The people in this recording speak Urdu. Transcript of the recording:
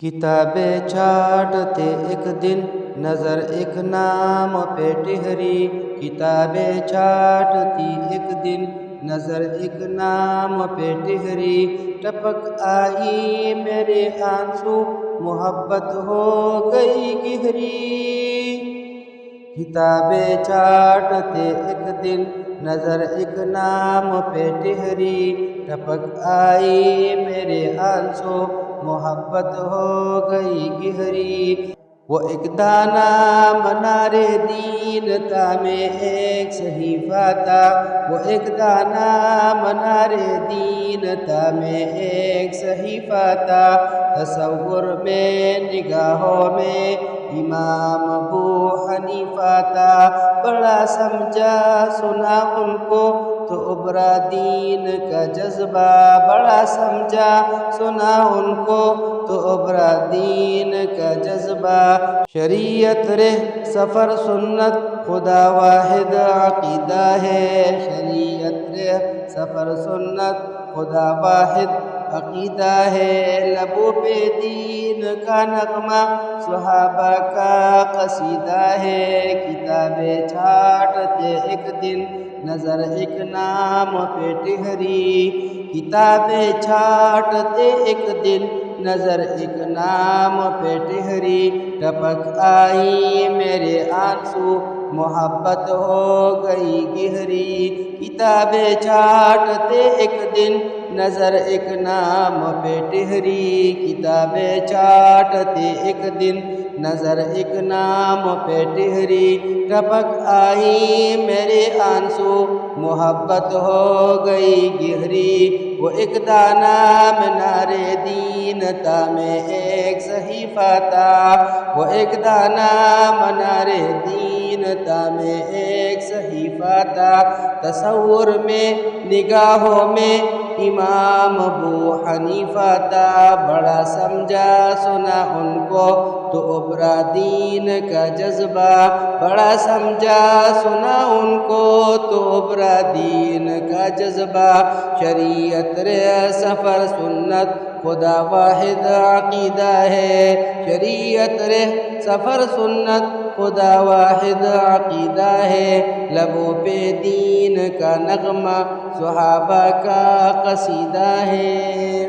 کتابیں چھانٹتے ایک دن نظر ایک نام پہ ٹہری، کتابیں چھانٹتی ایک دن نظر ایک نام پہ ٹہری، ٹپک آئی میرے آنسو محبت ہو گئی گہری۔ کتابیں چھانٹتے ایک دن نظر ایک نام پہ ٹہری، ٹپک آئی میرے آنسو محبت ہو گئی گہری۔ وہ ایک دانہ منار دین تھا، میں ایک صحیفہ تھا، وہ ایک دانہ منار دین تھا، میں ایک صحیفہ تھا۔ تصور میں نگاہوں میں امام ابو حنیفہ تھا، بڑا سمجھا سنا ان کو تو ابھرا دین کا جذبہ، بڑا سمجھا سنا ان کو تو ابھرا دین کا جذبہ۔ شریعت رہ سفر سنت خدا واحد عقیدہ ہے، شریعت رہ سفر سنت خدا واحد عقیدہ ہے۔ لبوں پہ دین کا نغمہ صحابہ کا قصیدہ ہے، کتابیں چھانٹتے ایک دن نظر ایک نام پہ ٹہری، کتابیں چھانٹتے ایک دن نظر ایک نام پہ ٹہری، ٹپک آئی میرے آنسو محبت ہو گئی گہری۔ کتابیں چھانٹتے ایک دن نظر ایک نام پہ ٹہری، کتابیں چھانٹتے ایک دن نظر ایک نام پہ ٹہری، ٹپک آئی میرے آنسو محبت ہو گئی گہری۔ وہ ایک دانہ منار دین تھا، میں ایک صحیفہ تھا، وہ ایک دانہ منار دین تھا، میں ایک صحیفہ تھا۔ تصور میں نگاہوں میں امام ابو حنیفہ تھا، بڑا سمجھا سنا ان کو تو ابھرا دین کا جذبہ، بڑا سمجھا سنا ان کو تو ابھرا دین کا جذبہ۔ شریعت رہ سفر سنت خدا واحد عقیدہ ہے، شریعت رہ سفر سنت خدا واحد عقیدہ ہے۔ لبوں پہ دین کا نغمہ صحابہ کا قصیدہ ہے۔